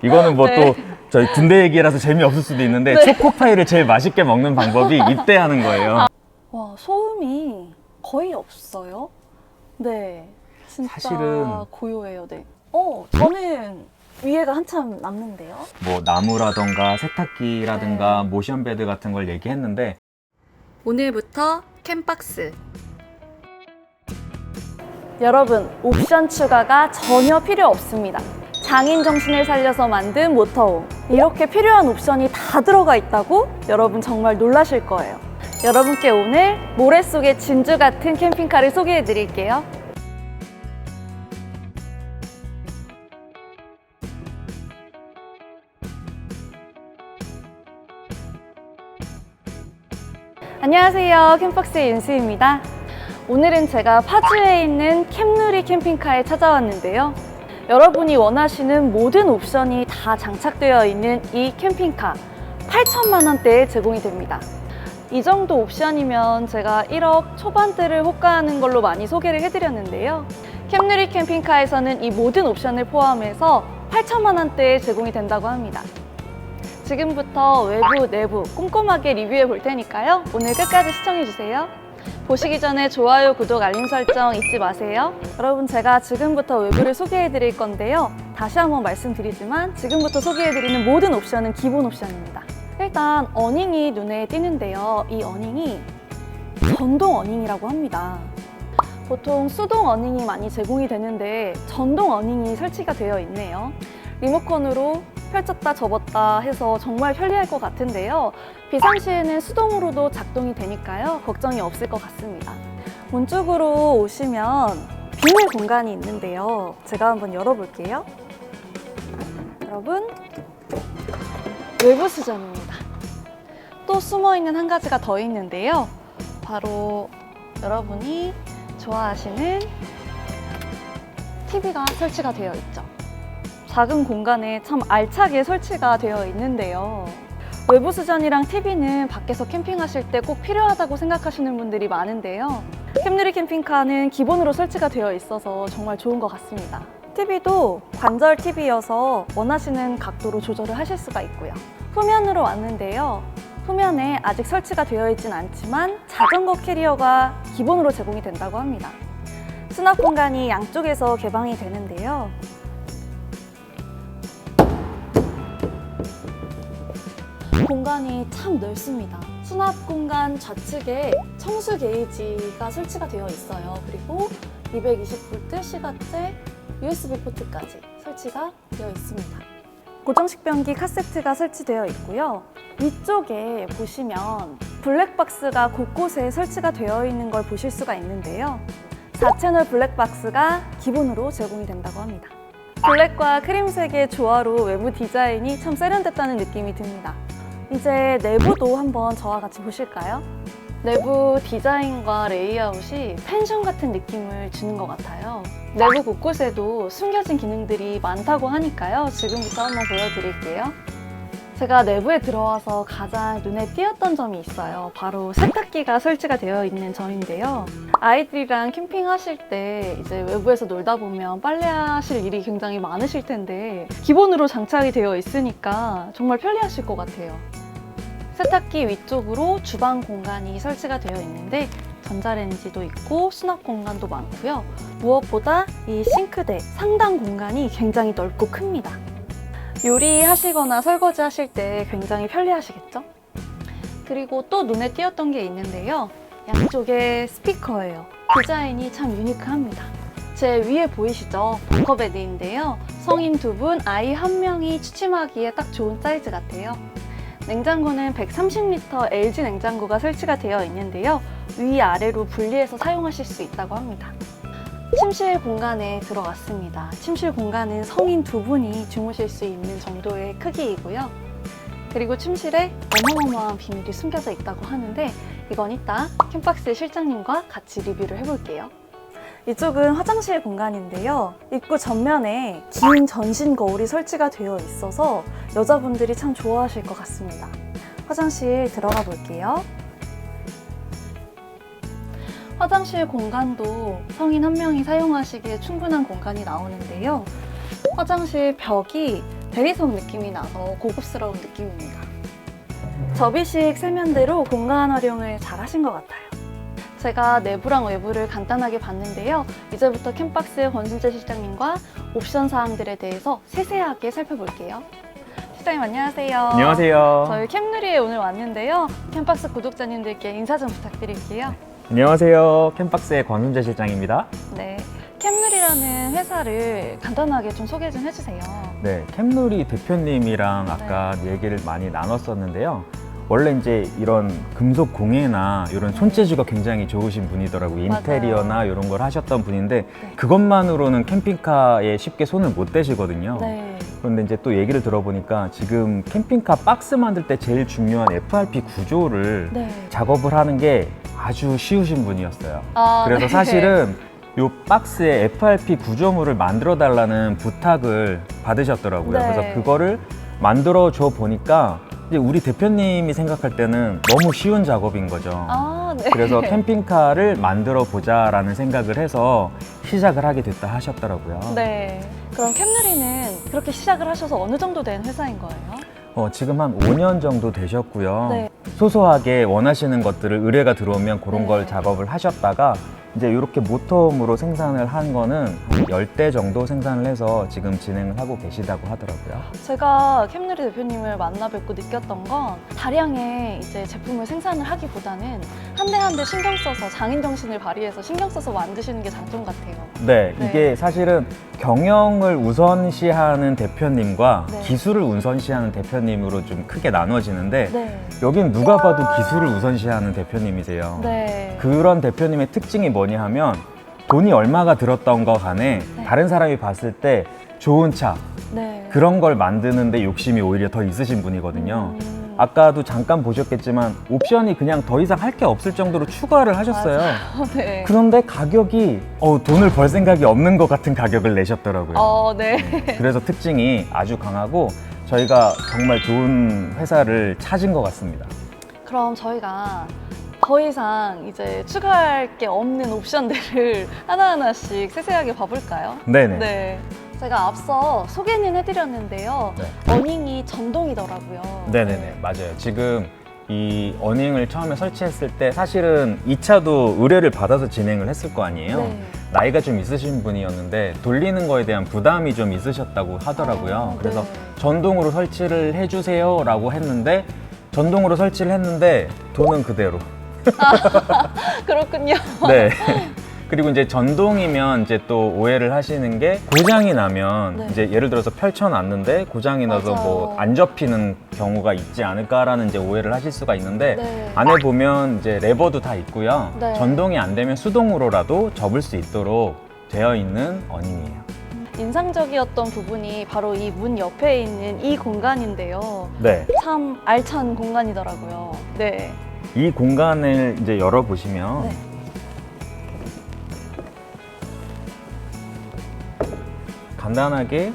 이거는 뭐 또 네. 저희 군대 얘기라서 재미없을 수도 있는데 네. 초코파이를 제일 맛있게 먹는 방법이 입대하는 거예요. 와, 소음이 거의 없어요. 네. 진짜 사실은- 고요해요. 네. 저는 위에가 한참 남는데요. 뭐 나무라던가 세탁기라든가 네. 모션베드 같은 걸 얘기했는데 오늘부터 캠박스. 여러분, 옵션 추가가 전혀 필요 없습니다. 장인 정신을 살려서 만든 모터홈. 이렇게 필요한 옵션이 다 들어가 있다고? 여러분 정말 놀라실 거예요. 여러분께 오늘 모래 속의 진주 같은 캠핑카를 소개해 드릴게요. 안녕하세요, 캠박스의 윤수입니다. 오늘은 제가 파주에 있는 캠누리 캠핑카에 찾아왔는데요. 여러분이 원하시는 모든 옵션이 다 장착되어 있는 이 캠핑카 8천만 원대에 제공이 됩니다. 이 정도 옵션이면 제가 1억 초반대를 호가하는 걸로 많이 소개를 해드렸는데요. 캠누리 캠핑카에서는 이 모든 옵션을 포함해서 8천만 원대에 제공이 된다고 합니다. 지금부터 외부, 내부 꼼꼼하게 리뷰해 볼 테니까요. 오늘 끝까지 시청해 주세요. 보시기 전에 좋아요, 구독, 알림 설정 잊지 마세요. 여러분, 제가 지금부터 외부를 소개해 드릴 건데요. 다시 한번 말씀드리지만 지금부터 소개해 드리는 모든 옵션은 기본 옵션입니다. 일단 어닝이 눈에 띄는데요. 이 어닝이 전동 어닝이라고 합니다. 보통 수동 어닝이 많이 제공이 되는데 전동 어닝이 설치가 되어 있네요. 리모컨으로 펼쳤다 접었다 해서 정말 편리할 것 같은데요. 비상시에는 수동으로도 작동이 되니까요. 걱정이 없을 것 같습니다. 문 쪽으로 오시면 비닐 공간이 있는데요. 제가 한번 열어볼게요. 여러분, 외부 수전입니다. 또 숨어있는 한 가지가 더 있는데요. 바로 여러분이 좋아하시는 TV가 설치가 되어 있죠. 작은 공간에 참 알차게 설치가 되어 있는데요. 외부 수전이랑 TV는 밖에서 캠핑하실 때 꼭 필요하다고 생각하시는 분들이 많은데요. 캠누리 캠핑카는 기본으로 설치가 되어 있어서 정말 좋은 것 같습니다. TV도 관절 TV여서 원하시는 각도로 조절을 하실 수가 있고요. 후면으로 왔는데요. 후면에 아직 설치가 되어 있진 않지만 자전거 캐리어가 기본으로 제공이 된다고 합니다. 수납 공간이 양쪽에서 개방이 되는데요. 공간이 참 넓습니다. 수납 공간 좌측에 청수 게이지가 설치가 되어 있어요. 그리고 220V 시가제 USB 포트까지 설치가 되어 있습니다. 고정식 변기 카세트가 설치되어 있고요. 위쪽에 보시면 블랙박스가 곳곳에 설치가 되어 있는 걸 보실 수가 있는데요. 4채널 블랙박스가 기본으로 제공이 된다고 합니다. 블랙과 크림색의 조화로 외부 디자인이 참 세련됐다는 느낌이 듭니다. 이제 내부도 한번 저와 같이 보실까요? 내부 디자인과 레이아웃이 펜션 같은 느낌을 주는 것 같아요. 내부 곳곳에도 숨겨진 기능들이 많다고 하니까요. 지금부터 한번 보여드릴게요. 제가 내부에 들어와서 가장 눈에 띄었던 점이 있어요. 바로 세탁기가 설치가 되어 있는 점인데요. 아이들이랑 캠핑하실 때 이제 외부에서 놀다 보면 빨래하실 일이 굉장히 많으실 텐데 기본으로 장착이 되어 있으니까 정말 편리하실 것 같아요. 세탁기 위쪽으로 주방 공간이 설치가 되어 있는데 전자레인지도 있고 수납 공간도 많고요. 무엇보다 이 싱크대 상단 공간이 굉장히 넓고 큽니다. 요리하시거나 설거지 하실 때 굉장히 편리하시겠죠? 그리고 또 눈에 띄었던 게 있는데요. 양쪽에 스피커예요. 디자인이 참 유니크합니다. 제 위에 보이시죠? 벙커베드인데요. 성인 2분, 아이 1명이 취침하기에 딱 좋은 사이즈 같아요. 냉장고는 130L LG 냉장고가 설치가 되어 있는데요. 위아래로 분리해서 사용하실 수 있다고 합니다. 침실 공간에 들어갔습니다. 침실 공간은 성인 2분이 주무실 수 있는 정도의 크기이고요. 그리고 침실에 어마어마한 비밀이 숨겨져 있다고 하는데 이건 이따 캠박스 실장님과 같이 리뷰를 해볼게요. 이쪽은 화장실 공간인데요. 입구 전면에 긴 전신 거울이 설치가 되어 있어서 여자분들이 참 좋아하실 것 같습니다. 화장실 들어가 볼게요. 화장실 공간도 성인 1명이 사용하시기에 충분한 공간이 나오는데요. 화장실 벽이 대리석 느낌이 나서 고급스러운 느낌입니다. 접이식 세면대로 공간 활용을 잘 하신 것 같아요. 제가 내부랑 외부를 간단하게 봤는데요. 이제부터 캠박스 권순재 실장님과 옵션 사항들에 대해서 세세하게 살펴볼게요. 실장님 안녕하세요. 안녕하세요. 저희 캠누리에 오늘 왔는데요. 캠박스 구독자님들께 인사 좀 부탁드릴게요. 안녕하세요. 캠박스의 권순재 실장입니다. 네, 캠누리라는 회사를 간단하게 좀 소개 좀 해주세요. 네, 캠누리 대표님이랑 아까 얘기를 많이 나눴었는데요. 원래 이제 이런 금속 공예나 이런 손재주가 굉장히 좋으신 분이더라고요. 맞아요. 인테리어나 이런 걸 하셨던 분인데 네. 그것만으로는 캠핑카에 쉽게 손을 못 대시거든요. 네. 그런데 이제 또 얘기를 들어보니까 지금 캠핑카 박스 만들 때 제일 중요한 FRP 구조를 네. 작업을 하는 게 아주 쉬우신 분이었어요. 아, 그래서 네. 사실은 이 박스에 FRP 구조물을 만들어 달라는 부탁을 받으셨더라고요. 네. 그래서 그거를 만들어 줘 보니까 이제 우리 대표님이 생각할 때는 너무 쉬운 작업인 거죠. 아, 네. 그래서 캠핑카를 만들어 보자라는 생각을 해서 시작을 하게 됐다 하셨더라고요. 네. 그럼 캠누리는 그렇게 시작을 하셔서 어느 정도 된 회사인 거예요? 지금 한 5년 정도 되셨고요. 네. 소소하게 원하시는 것들을 의뢰가 들어오면 그런 네. 걸 작업을 하셨다가 이제 이렇게 모텀으로 생산을 한 거는 한 10대 정도 생산을 해서 지금 진행을 하고 계시다고 하더라고요. 제가 캠누리 대표님을 만나 뵙고 느꼈던 건 다량의 이제 제품을 생산을 하기보다는 한 대 한 대 신경 써서 장인 정신을 발휘해서 신경 써서 만드시는 게 장점 같아요. 네, 네. 이게 사실은 경영을 우선시하는 대표님과 네. 기술을 우선시하는 대표님으로 좀 크게 나눠지는데 네. 여긴 누가 봐도 기술을 우선시하는 대표님이세요. 네. 그런 대표님의 특징이 뭐냐 하면 돈이 얼마가 들었던 거 간에 네. 다른 사람이 봤을 때 좋은 차 네. 그런 걸 만드는데 욕심이 오히려 더 있으신 분이거든요. 아까도 잠깐 보셨겠지만 옵션이 그냥 더 이상 할 게 없을 정도로 추가를 하셨어요. 네. 그런데 가격이 돈을 벌 생각이 없는 것 같은 가격을 내셨더라고요. 네. 그래서 특징이 아주 강하고 저희가 정말 좋은 회사를 찾은 것 같습니다. 그럼 저희가 더 이상 이제 추가할 게 없는 옵션들을 하나하나씩 세세하게 봐볼까요? 네네. 네. 제가 앞서 소개는 해드렸는데요. 네. 어닝이 전동이더라고요. 네네네, 맞아요. 지금 이 어닝을 처음에 설치했을 때 사실은 이 차도 의뢰를 받아서 진행을 했을 거 아니에요. 네. 나이가 좀 있으신 분이었는데 돌리는 거에 대한 부담이 좀 있으셨다고 하더라고요. 그래서 네. 전동으로 설치를 해주세요 라고 했는데 전동으로 설치를 했는데 돈은 그대로. 그렇군요. 네. 그리고 이제 전동이면 이제 또 오해를 하시는 게 고장이 나면 네. 이제 예를 들어서 펼쳐놨는데 고장이 나서 맞아요. 뭐 안 접히는 경우가 있지 않을까라는 이제 오해를 하실 수가 있는데 네. 안에 보면 이제 레버도 다 있고요. 네. 전동이 안 되면 수동으로라도 접을 수 있도록 되어 있는 어닝이에요. 인상적이었던 부분이 바로 이 문 옆에 있는 이 공간인데요. 네. 참 알찬 공간이더라고요. 네. 이 공간을 이제 열어보시면 네. 간단하게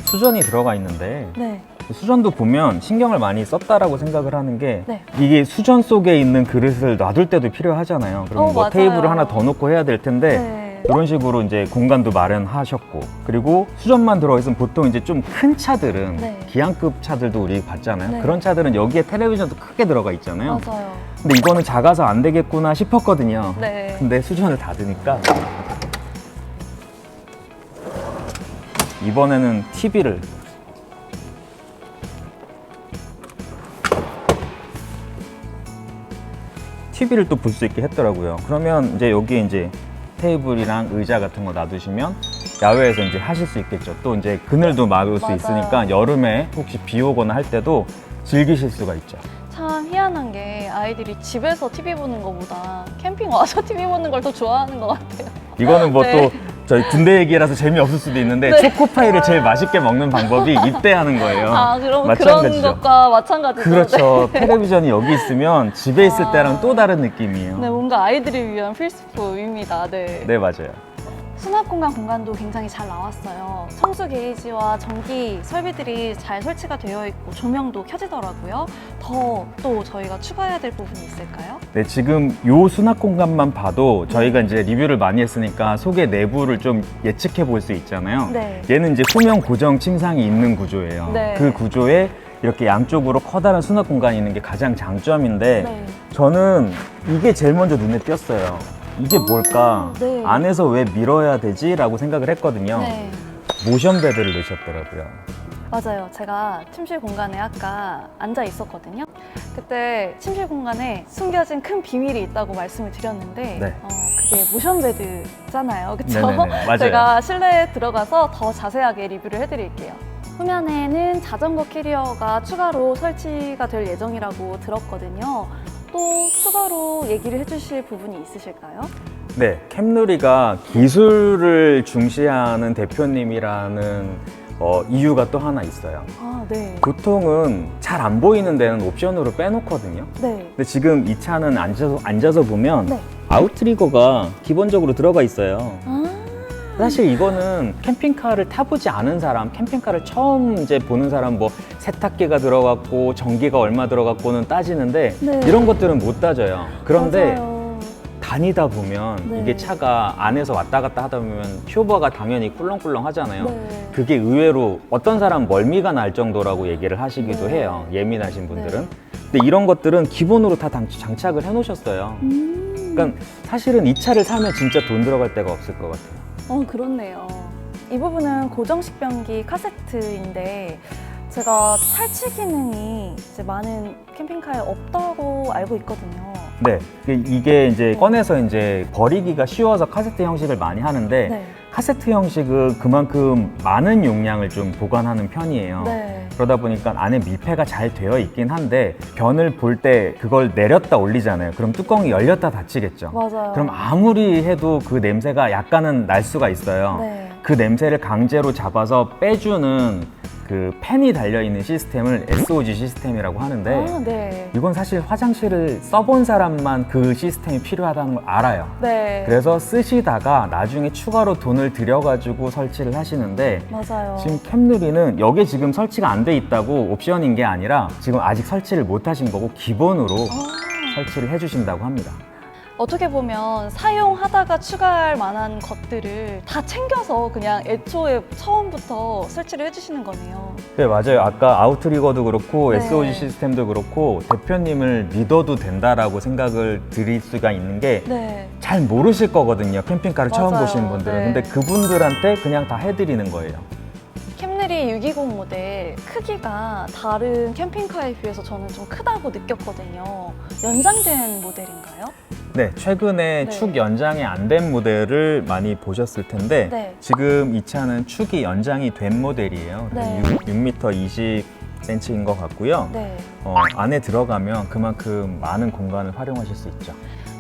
수전이 들어가 있는데 네. 수전도 보면 신경을 많이 썼다라고 생각을 하는 게 네. 이게 수전 속에 있는 그릇을 놔둘 때도 필요하잖아요. 그럼 뭐 맞아요. 테이블을 하나 더 놓고 해야 될 텐데 네. 이런 식으로 이제 공간도 마련하셨고 그리고 수전만 들어있으면 보통 이제 좀 큰 차들은 네. 기안급 차들도 우리 봤잖아요. 네. 그런 차들은 여기에 텔레비전도 크게 들어가 있잖아요. 맞아요. 근데 이거는 작아서 안 되겠구나 싶었거든요. 네. 근데 수전을 닫으니까 이번에는 TV를 또 볼 수 있게 했더라고요. 그러면 이제 여기 이제 테이블이랑 의자 같은 거 놔두시면 야외에서 이제 하실 수 있겠죠. 또 이제 그늘도 막을 수 맞아요. 있으니까 여름에 혹시 비 오거나 할 때도 즐기실 수가 있죠. 참 희한한 게 아이들이 집에서 TV 보는 것보다 캠핑 와서 TV 보는 걸 더 좋아하는 것 같아요. 이거는 뭐 또 네. 저희 군대 얘기라서 재미없을 수도 있는데 네. 초코파이를 제일 맛있게 먹는 방법이 입대하는 거예요. 아, 그럼 마찬가지죠. 그런 것과 마찬가지죠. 그렇죠. 텔레비전이 여기 있으면 집에 있을 아. 때랑 또 다른 느낌이에요. 네, 뭔가 아이들을 위한 필수품입니다. 네. 네, 맞아요. 수납 공간도 굉장히 잘 나왔어요. 청수 게이지와 전기 설비들이 잘 설치가 되어 있고 조명도 켜지더라고요. 더 또 저희가 추가해야 될 부분이 있을까요? 네, 지금 요 수납 공간만 봐도 저희가 이제 리뷰를 많이 했으니까 속의 내부를 좀 예측해 볼 수 있잖아요. 네. 얘는 이제 소면 고정 침상이 있는 구조예요. 네. 그 구조에 이렇게 양쪽으로 커다란 수납 공간이 있는 게 가장 장점인데 네. 저는 이게 제일 먼저 눈에 띄었어요. 이게 뭘까? 네. 안에서 왜 밀어야 되지? 라고 생각을 했거든요. 네. 모션 베드를 넣으셨더라고요. 맞아요. 제가 침실 공간에 아까 앉아 있었거든요. 그때 침실 공간에 숨겨진 큰 비밀이 있다고 말씀을 드렸는데 네. 그게 모션 베드잖아요. 그쵸? 네네네, 맞아요. 제가 실내에 들어가서 더 자세하게 리뷰를 해드릴게요. 후면에는 자전거 캐리어가 추가로 설치가 될 예정이라고 들었거든요. 또 추가로 얘기를 해주실 부분이 있으실까요? 네, 캠누리가 기술을 중시하는 대표님이라는 이유가 또 하나 있어요. 아, 네. 보통은 잘 안 보이는 데는 옵션으로 빼놓거든요. 네. 근데 지금 이 차는 앉아서 보면 네. 아웃트리거가 기본적으로 들어가 있어요. 아, 사실 이거는 캠핑카를 타보지 않은 사람, 캠핑카를 처음 이제 보는 사람 뭐 세탁기가 들어갔고 전기가 얼마 들어갔고는 따지는데 네. 이런 것들은 못 따져요. 그런데 맞아요. 다니다 보면 네. 이게 차가 안에서 왔다 갔다 하다 보면 쇼버가 당연히 꿀렁꿀렁 하잖아요. 네. 그게 의외로 어떤 사람 멀미가 날 정도라고 얘기를 하시기도 네. 해요. 예민하신 분들은. 네. 근데 이런 것들은 기본으로 다 장착을 해 놓으셨어요. 그러니까 사실은 이 차를 사면 진짜 돈 들어갈 데가 없을 것 같아요. 그렇네요. 이 부분은 고정식 변기 카세트인데 제가 탈취 기능이 이제 많은 캠핑카에 없다고 알고 있거든요. 네, 이게 이제 꺼내서 이제 버리기가 쉬워서 카세트 형식을 많이 하는데 네. 카세트 형식은 그만큼 많은 용량을 좀 보관하는 편이에요. 네. 그러다 보니까 안에 밀폐가 잘 되어 있긴 한데 변을 볼 때 그걸 내렸다 올리잖아요. 그럼 뚜껑이 열렸다 닫히겠죠. 맞아요. 그럼 아무리 해도 그 냄새가 약간은 날 수가 있어요. 네. 그 냄새를 강제로 잡아서 빼주는 그 팬이 달려있는 시스템을 SOG 시스템이라고 하는데 아, 네. 이건 사실 화장실을 써본 사람만 그 시스템이 필요하다는 걸 알아요. 네. 그래서 쓰시다가 나중에 추가로 돈을 들여가지고 설치를 하시는데 맞아요. 지금 캠누리는 여기에 지금 설치가 안 돼 있다고 옵션인 게 아니라 지금 아직 설치를 못 하신 거고 기본으로 설치를 해주신다고 합니다. 어떻게 보면 사용하다가 추가할 만한 것들을 다 챙겨서 그냥 애초에 처음부터 설치를 해주시는 거네요. 네, 맞아요. 아까 아웃트리거도 그렇고 네. SOG 시스템도 그렇고 대표님을 믿어도 된다라고 생각을 드릴 수가 있는 게 네. 잘 모르실 거거든요. 캠핑카를 처음 맞아요. 보시는 분들은. 네. 근데 그분들한테 그냥 다 해드리는 거예요. 캠리 620 모델 크기가 다른 캠핑카에 비해서 저는 좀 크다고 느꼈거든요. 연장된 모델인가요? 네, 최근에 네. 축 연장이 안 된 모델을 많이 보셨을 텐데 네. 지금 이 차는 축이 연장이 된 모델이에요. 네. 6m 20cm인 것 같고요. 네. 안에 들어가면 그만큼 많은 공간을 활용하실 수 있죠.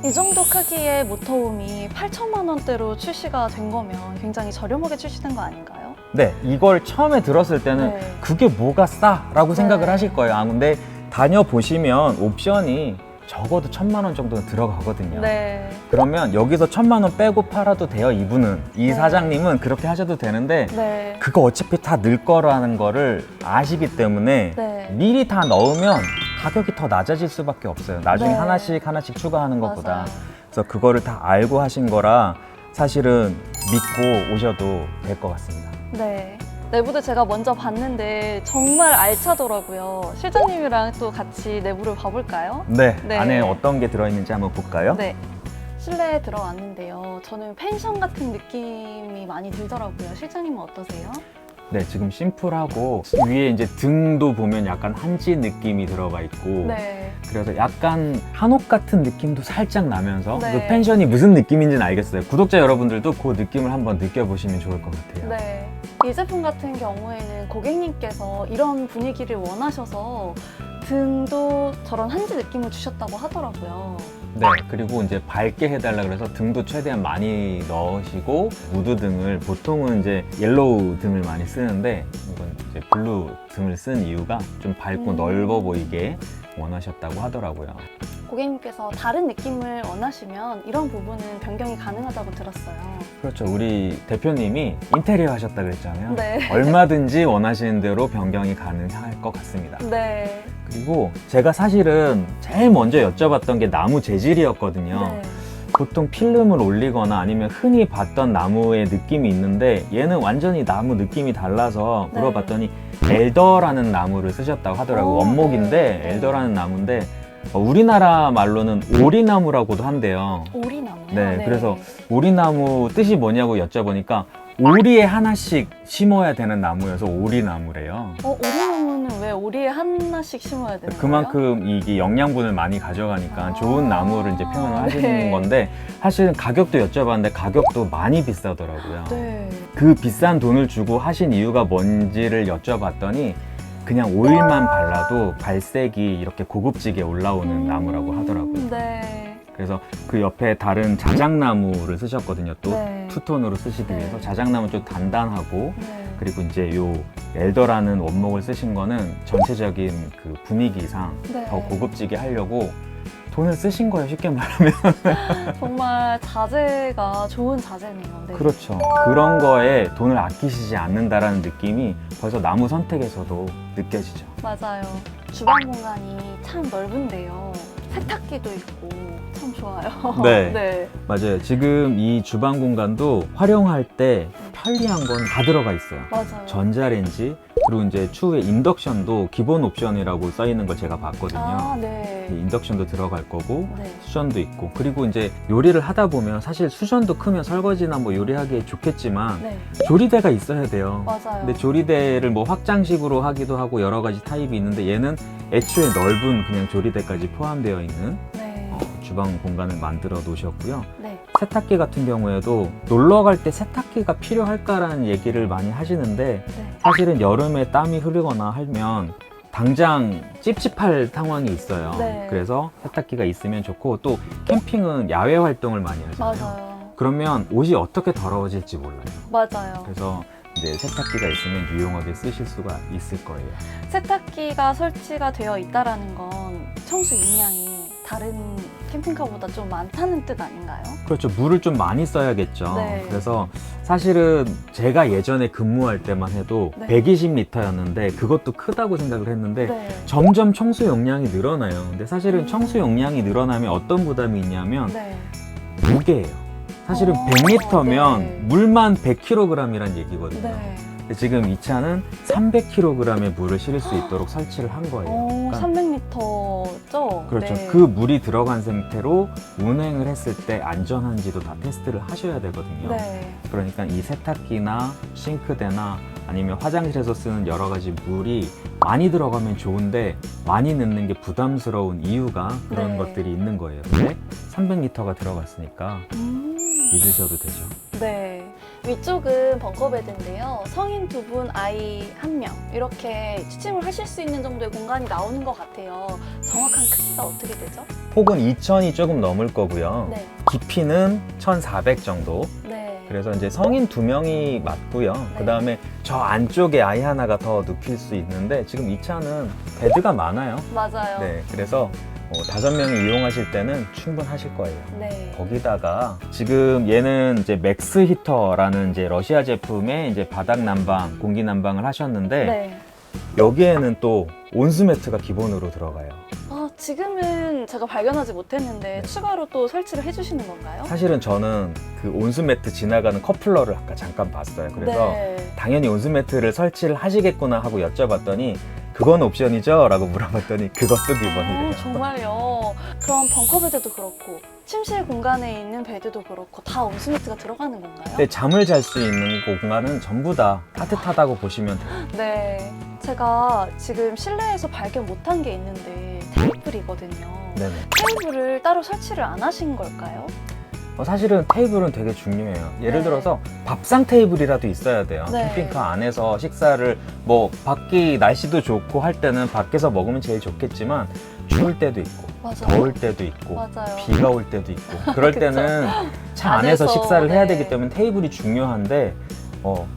이 정도 크기의 모터홈이 8천만 원대로 출시가 된 거면 굉장히 저렴하게 출시된 거 아닌가요? 네, 이걸 처음에 들었을 때는 네. 그게 뭐가 싸라고 생각을 네. 하실 거예요. 근데 다녀보시면 옵션이 적어도 1,000만 원 정도는 들어가거든요. 네. 그러면 여기서 1,000만 원 빼고 팔아도 돼요. 이분은 이 네. 사장님은 그렇게 하셔도 되는데 네. 그거 어차피 다 늘 거라는 거를 아시기 때문에 네. 미리 다 넣으면 가격이 더 낮아질 수밖에 없어요. 나중에 네. 하나씩 추가하는 것보다. 맞아요. 그래서 그거를 다 알고 하신 거라 사실은 믿고 오셔도 될 것 같습니다. 네. 내부도 제가 먼저 봤는데 정말 알차더라고요. 실장님이랑 또 같이 내부를 봐볼까요? 네, 네. 안에 어떤 게 들어있는지 한번 볼까요? 네. 실내에 들어왔는데요. 저는 펜션 같은 느낌이 많이 들더라고요. 실장님은 어떠세요? 네, 지금 심플하고 위에 이제 등도 보면 약간 한지 느낌이 들어가 있고 네. 그래서 약간 한옥 같은 느낌도 살짝 나면서 네. 그 펜션이 무슨 느낌인지는 알겠어요. 구독자 여러분들도 그 느낌을 한번 느껴보시면 좋을 것 같아요. 네. 이 제품 같은 경우에는 고객님께서 이런 분위기를 원하셔서 등도 저런 한지 느낌을 주셨다고 하더라고요. 네, 그리고 이제 밝게 해달라 그래서 등도 최대한 많이 넣으시고 무드 등을 보통은 이제 옐로우 등을 많이 쓰는데 이건 이제 블루 등을 쓴 이유가 좀 밝고 넓어 보이게 원하셨다고 하더라고요. 고객님께서 다른 느낌을 원하시면 이런 부분은 변경이 가능하다고 들었어요. 그렇죠. 우리 대표님이 인테리어 하셨다 그랬잖아요. 네. 얼마든지 원하시는 대로 변경이 가능할 것 같습니다. 네. 그리고 제가 사실은 제일 먼저 여쭤봤던 게 나무 재질이었거든요. 네. 보통 필름을 올리거나 아니면 흔히 봤던 나무의 느낌이 있는데 얘는 완전히 나무 느낌이 달라서 네. 물어봤더니 엘더라는 나무를 쓰셨다고 하더라고요. 오, 원목인데 네. 엘더라는 나무인데 우리나라 말로는 오리나무라고도 한대요. 오리나무요? 네, 그래서 오리나무 뜻이 뭐냐고 여쭤보니까 오리에 하나씩 심어야 되는 나무여서 오리나무래요. 오리나무는 왜 오리에 하나씩 심어야 되는 거예요? 그만큼 이게 영양분을 많이 가져가니까 좋은 나무를 이제 표현을 하시는 네. 건데 사실은 가격도 여쭤봤는데 가격도 많이 비싸더라고요. 네. 그 비싼 돈을 주고 하신 이유가 뭔지를 여쭤봤더니 그냥 오일만 발라도 발색이 이렇게 고급지게 올라오는 나무라고 하더라고요. 네. 그래서 그 옆에 다른 자작나무를 쓰셨거든요. 또 네. 투톤으로 쓰시기 네. 위해서 자작나무 좀 단단하고 네. 그리고 이제 요 엘더라는 원목을 쓰신 거는 전체적인 그 분위기상 네. 더 고급지게 하려고 돈을 쓰신 거예요. 쉽게 말하면. 정말 자재가 좋은 자재네요. 네. 그렇죠. 그런 거에 돈을 아끼시지 않는다라는 느낌이 벌써 나무 선택에서도 느껴지죠. 맞아요. 주방 공간이 참 넓은데요. 세탁기도 있고 참 좋아요. 네. 네. 맞아요. 지금 이 주방 공간도 활용할 때 편리한 건 다 들어가 있어요. 맞아요. 전자레인지 그리고 이제 추후에 인덕션도 기본 옵션이라고 써 있는 걸 제가 봤거든요. 아, 네. 인덕션도 들어갈 거고 네. 수전도 있고 그리고 이제 요리를 하다 보면 사실 수전도 크면 설거지나 뭐 요리하기에 좋겠지만 네. 조리대가 있어야 돼요. 맞아요. 근데 조리대를 뭐 확장식으로 하기도 하고 여러 가지 타입이 있는데 얘는 애초에 넓은 그냥 조리대까지 포함되어 있는 네. 주방 공간을 만들어 놓으셨고요. 네. 세탁기 같은 경우에도 놀러 갈 때 세탁기가 필요할까라는 얘기를 많이 하시는데 네. 사실은 여름에 땀이 흐르거나 하면 당장 찝찝할 상황이 있어요. 네. 그래서 세탁기가 있으면 좋고 또 캠핑은 야외 활동을 많이 하잖아요. 맞아요. 그러면 옷이 어떻게 더러워질지 몰라요. 맞아요. 그래서 이제 세탁기가 있으면 유용하게 쓰실 수가 있을 거예요. 세탁기가 설치가 되어 있다라는 건 청수 용량이 다른 캠핑카보다 좀 많다는 뜻 아닌가요? 그렇죠. 물을 좀 많이 써야겠죠. 네. 그래서 사실은 제가 예전에 근무할 때만 해도 네. 120리터였는데 그것도 크다고 생각을 했는데 네. 점점 청수 용량이 늘어나요. 근데 사실은 청수 용량이 늘어나면 어떤 부담이 있냐면 네. 무게예요. 사실은 어, 100리터면 네. 물만 100kg이란 얘기거든요. 네. 근데 지금 이 차는 300kg의 물을 실을 수 있도록 설치를 한 거예요. 그러니까 300리터죠? 그렇죠. 네. 그 물이 들어간 상태로 운행을 했을 때 안전한지도 다 테스트를 하셔야 되거든요. 네. 그러니까 이 세탁기나 싱크대나 아니면 화장실에서 쓰는 여러 가지 물이 많이 들어가면 좋은데 많이 넣는 게 부담스러운 이유가 그런 네. 것들이 있는 거예요. 근데 300리터가 들어갔으니까 믿으셔도 되죠. 네. 위쪽은 벙커베드인데요. 성인 2분, 아이 1명 이렇게 취침을 하실 수 있는 정도의 공간이 나오는 것 같아요. 정확한 크기가 어떻게 되죠? 폭은 2000이 조금 넘을 거고요. 네. 깊이는 1400 정도. 네. 그래서 이제 성인 2명이 맞고요. 네. 그 다음에 저 안쪽에 아이 하나가 더 눕힐 수 있는데 지금 이 차는 베드가 많아요. 맞아요. 네, 그래서 5명이 이용하실 때는 충분하실 거예요. 네. 거기다가 지금 얘는 이제 맥스 히터라는 이제 러시아 제품의 이제 바닥 난방, 공기 난방을 하셨는데 네. 여기에는 또 온수매트가 기본으로 들어가요. 지금은 제가 발견하지 못했는데 네. 추가로 또 설치를 해주시는 건가요? 사실은 저는 그 온수매트 지나가는 커플러를 아까 잠깐 봤어요. 그래서 네. 당연히 온수매트를 설치를 하시겠구나 하고 여쭤봤더니 그건 옵션이죠? 라고 물어봤더니 그것도 기본이래요. 정말요? 그럼 벙커베드도 그렇고 침실 공간에 있는 베드도 그렇고 다 온수매트가 들어가는 건가요? 근데 잠을 잘 수 있는 공간은 전부 다 따뜻하다고 보시면 돼요. 네. 제가 지금 실내에서 발견 못한 게 있는데 테이블이거든요. 네네. 테이블을 따로 설치를 안 하신 걸까요? 사실은 테이블은 되게 중요해요. 예를 네. 들어서 밥상 테이블이라도 있어야 돼요. 네. 캠핑카 안에서 식사를 뭐 밖이 날씨도 좋고 할 때는 밖에서 먹으면 제일 좋겠지만 추울 때도 있고 맞아요. 더울 때도 있고 맞아요. 비가 올 때도 있고 그럴 그쵸. 때는 차 안에서 안에서, 식사를 해야 네. 되기 때문에 테이블이 중요한데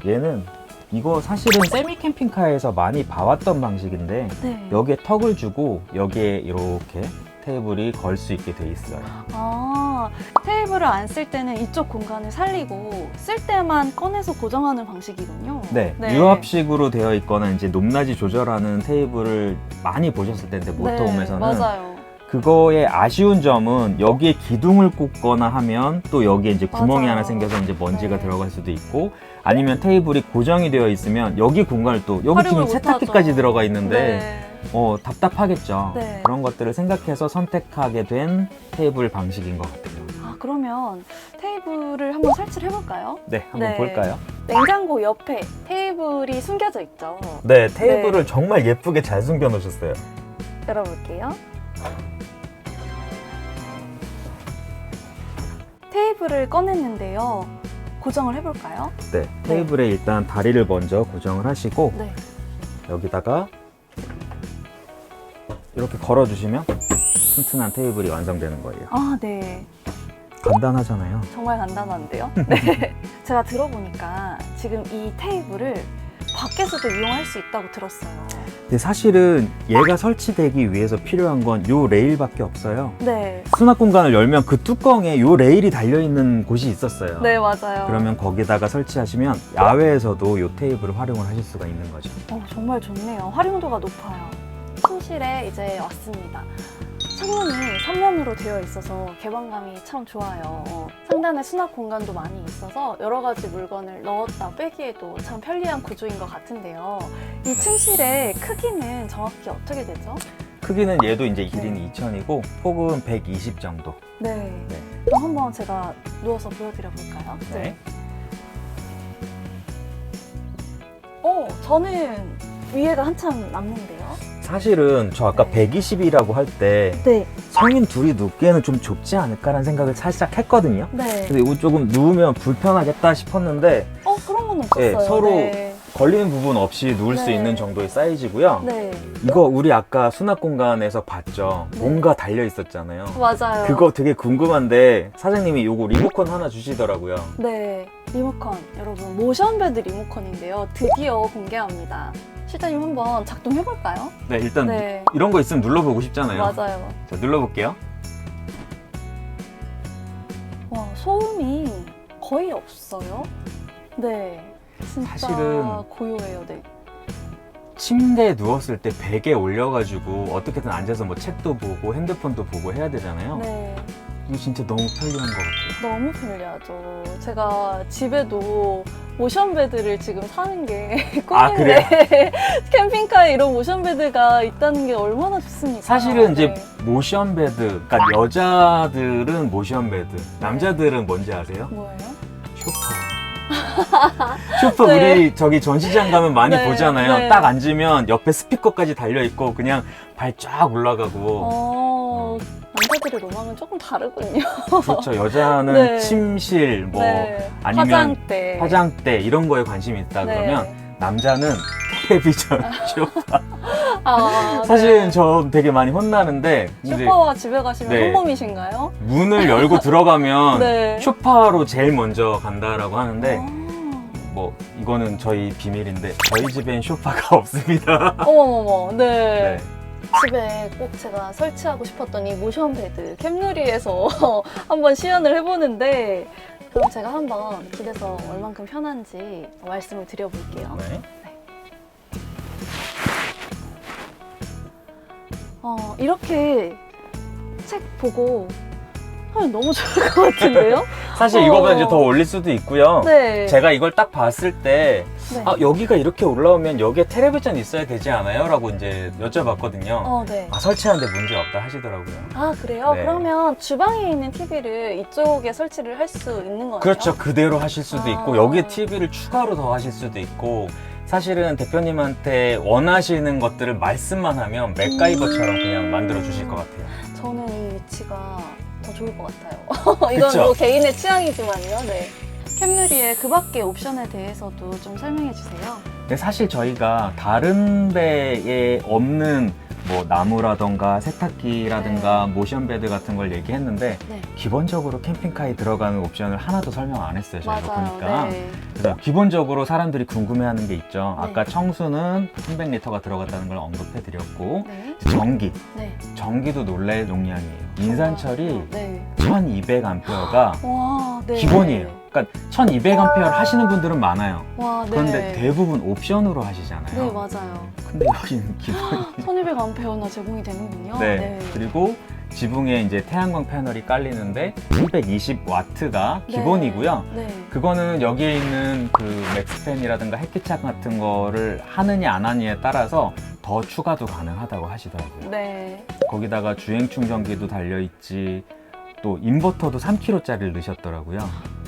얘는 이거 사실은 세미 캠핑카에서 많이 봐왔던 방식인데 네. 여기에 턱을 주고 여기에 이렇게 테이블이 걸 수 있게 돼 있어요. 아, 테이블을 안 쓸 때는 이쪽 공간을 살리고 쓸 때만 꺼내서 고정하는 방식이군요. 네, 유압식으로 되어 있거나 이제 높낮이 조절하는 테이블을 많이 보셨을 텐데 모터홈에서는 맞아요. 그거의 아쉬운 점은 여기에 기둥을 꽂거나 하면 또 여기에 이제 구멍이 맞아요. 하나 생겨서 이제 먼지가 네. 들어갈 수도 있고, 아니면 테이블이 고정이 되어 있으면 여기 공간을 또 여기 활용을 지금 세탁기까지 못하죠. 들어가 있는데 네. 답답하겠죠. 네. 그런 것들을 생각해서 선택하게 된 테이블 방식인 것 같아요. 아, 그러면 테이블을 한번 설치를 해볼까요? 네, 한번 네. 볼까요? 냉장고 옆에 테이블이 숨겨져 있죠. 네, 테이블을 정말 예쁘게 잘 숨겨 놓으셨어요. 열어볼게요. 테이블을 꺼냈는데요. 고정을 해볼까요? 네, 테이블에 일단 다리를 먼저 고정을 하시고 네. 여기다가 이렇게 걸어주시면 튼튼한 테이블이 완성되는 거예요. 아, 네. 간단하잖아요. 정말 간단한데요? 네. 제가 들어보니까 지금 이 테이블을 밖에서도 이용할 수 있다고 들었어요. 근데 사실은 얘가 설치되기 위해서 필요한 건 요 레일밖에 없어요. 네. 수납 공간을 열면 그 뚜껑에 요 레일이 달려있는 곳이 있었어요. 네, 맞아요. 그러면 거기다가 설치하시면 야외에서도 요 테이블을 활용을 하실 수가 있는 거죠. 정말 좋네요. 활용도가 높아요. 침실에 이제 왔습니다. 창문이 3면으로 되어 있어서 개방감이 참 좋아요. 상단에 수납 공간도 많이 있어서 여러 가지 물건을 넣었다 빼기에도 참 편리한 구조인 것 같은데요. 이 침실의 크기는 정확히 어떻게 되죠? 크기는 얘도 이제 길이는 2000이고 폭은 120 정도. 네. 네. 그럼 한번 제가 누워서 보여드려 볼까요? 네. 저는 위에가 한참 남는데요. 사실은 저 아까 네. 120이라고 할 때 네. 성인 둘이 눕기에는 좀 좁지 않을까라는 생각을 살짝 했거든요. 네. 근데 이거 조금 누우면 불편하겠다 싶었는데 그런 건 없었어요. 네, 서로 네. 걸리는 부분 없이 누울 수 네. 있는 정도의 사이즈고요. 네. 이거 우리 아까 수납 공간에서 봤죠? 네. 뭔가 달려 있었잖아요. 맞아요. 그거 되게 궁금한데 사장님이 요거 리모컨 하나 주시더라고요. 네. 리모컨. 여러분, 모션베드 리모컨인데요. 드디어 공개합니다. 실장님 한번 작동해볼까요? 네, 일단 네. 이런 거 있으면 눌러보고 싶잖아요. 맞아요. 자, 눌러볼게요. 와, 소음이 거의 없어요. 네. 진짜 사실은 고요해요. 네. 침대에 누웠을 때 베개에 올려가지고 어떻게든 앉아서 뭐 책도 보고 핸드폰도 보고 해야 되잖아요. 네. 이거 진짜 너무 편리한 것 같아요. 너무 편리하죠. 제가 집에도 모션베드를 지금 사는 게 아, 꿈인데 캠핑카에 이런 모션베드가 있다는 게 얼마나 좋습니까? 사실은 이제 네. 모션베드, 그러니까 여자들은 모션베드, 남자들은 뭔지 아세요? 뭐예요? 쇼파. 쇼파 네. 우리 저기 전시장 가면 많이 네, 보잖아요. 네. 딱 앉으면 옆에 스피커까지 달려 있고 그냥 발 쫙 올라가고. 남자들의 로망은 조금 다르군요. 그렇죠. 여자는 네. 침실, 뭐 네. 아니면 화장대. 화장대 이런 거에 관심이 있다 네. 그러면 남자는 텔레비전, 쇼파. 아, 사실은 네. 저 되게 많이 혼나는데 이제 쇼파와 집에 가시면 네. 한몸이신가요? 문을 열고 들어가면 네. 쇼파로 제일 먼저 간다라고 하는데 아. 뭐 이거는 저희 비밀인데 저희 집엔 쇼파가 없습니다. 어머머머, 네. 네. 집에 꼭 제가 설치하고 싶었던 이 모션베드 캠누리에서 한번 시연을 해보는데 그럼 제가 한번 집에서 얼만큼 편한지 말씀을 드려볼게요. 네. 이렇게 책 보고 하면 너무 좋을 것 같은데요? 사실 이거보다 이제 더 올릴 수도 있고요. 네. 제가 이걸 딱 봤을 때 네. 여기가 이렇게 올라오면 여기에 텔레비전 있어야 되지 않아요? 라고 이제 여쭤봤거든요. 네. 설치하는데 문제 없다 하시더라고요. 아, 그래요? 네. 그러면 주방에 있는 TV를 이쪽에 설치를 할 수 있는 거네요? 그렇죠. 그대로 하실 수도 아. 있고 여기에 TV를 추가로 더 하실 수도 있고 사실은 대표님한테 원하시는 것들을 말씀만 하면 맥가이버처럼 그냥 만들어 주실 것 같아요. 저는 이 위치가 더 좋을 것 같아요. 이건 그쵸? 뭐 개인의 취향이지만요. 네. 캠누리의 그 밖의 옵션에 대해서도 좀 설명해 주세요. 근데 사실 저희가 다른 데에 없는 뭐 나무라던가 세탁기라든가 모션베드 같은 걸 얘기했는데 네. 기본적으로 캠핑카에 들어가는 옵션을 하나도 설명 안 했어요. 저희가 맞아요. 보니까. 네. 그래서 기본적으로 사람들이 궁금해하는 게 있죠. 네. 아까 청수는 300리터가 들어갔다는 걸 언급해드렸고 네. 전기, 네. 전기도 놀랄 용량이에요. 인산철이 네. 1200A가 와, 네. 기본이에요. 그러니까 1200A 하시는 분들은 많아요. 와, 네. 그런데 대부분 옵션으로 하시잖아요. 네, 맞아요. 근데 여기는 기본이 1200A나 제공이 되는군요. 네. 그리고 지붕에 이제 태양광 패널이 깔리는데 320W가 기본이고요. 네. 그거는 여기에 있는 그 맥스팬이라든가 햇기창 같은 거를 하느냐 안 하느냐에 따라서 더 추가도 가능하다고 하시더라고요. 네. 거기다가 주행 충전기도 달려있지, 또 인버터도 3kg짜리를 넣으셨더라고요.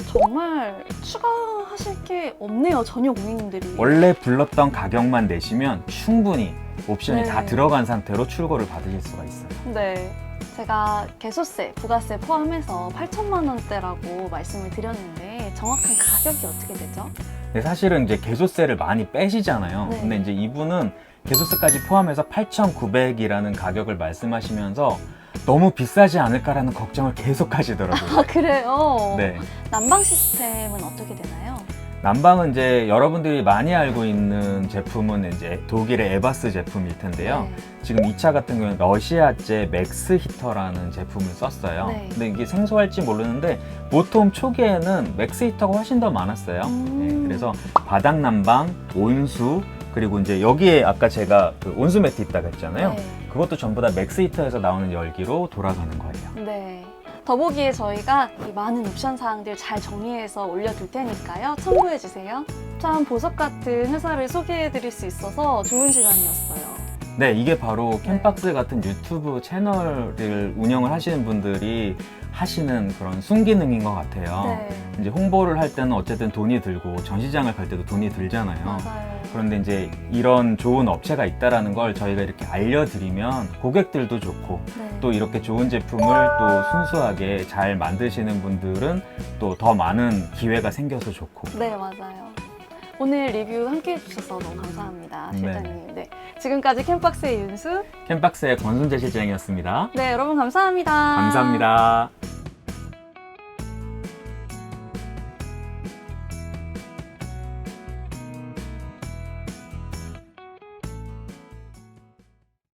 정말 추가하실 게 없네요, 전혀 고객님들이. 원래 불렀던 가격만 내시면 충분히 옵션이 네. 다 들어간 상태로 출고를 받으실 수가 있어요. 네. 제가 개소세, 부가세 포함해서 8천만 원대라고 말씀을 드렸는데 정확한 가격이 어떻게 되죠? 근데 사실은 이제 개소세를 많이 빼시잖아요. 네. 근데 이제 이분은 개소세까지 포함해서 8,900이라는 가격을 말씀하시면서 너무 비싸지 않을까라는 걱정을 계속 하시더라고요. 아, 그래요? 네. 난방 시스템은 어떻게 되나요? 난방은 이제 여러분들이 많이 알고 있는 제품은 이제 독일의 에바스 제품일 텐데요. 네. 지금 이 차 같은 경우는 러시아제 맥스 히터라는 제품을 썼어요. 네. 근데 이게 생소할지 모르는데 모톰 초기에는 맥스 히터가 훨씬 더 많았어요. 네, 그래서 바닥 난방, 온수, 그리고 이제 여기에 아까 제가 그 온수 매트 있다고 했잖아요. 네. 그것도 전부 다 맥스 히터에서 나오는 열기로 돌아가는 거예요. 네. 더보기에 저희가 이 많은 옵션 사항들 잘 정리해서 올려둘 테니까요. 참고해주세요. 참 보석 같은 회사를 소개해드릴 수 있어서 좋은 시간이었어요. 네, 이게 바로 캠박스 같은 유튜브 채널을 운영을 하시는 분들이 하시는 그런 순기능인 것 같아요. 네. 이제 홍보를 할 때는 어쨌든 돈이 들고 전시장을 갈 때도 돈이 들잖아요. 맞아요. 그런데 이제 이런 좋은 업체가 있다라는 걸 저희가 이렇게 알려드리면 고객들도 좋고 네. 또 이렇게 좋은 제품을 또 순수하게 잘 만드시는 분들은 또 더 많은 기회가 생겨서 좋고. 네, 맞아요. 오늘 리뷰 함께 해주셔서 너무 감사합니다, 네. 실장님. 네. 지금까지 캠박스의 윤수. 캠박스의 권순재 실장이었습니다. 네, 여러분 감사합니다. 감사합니다.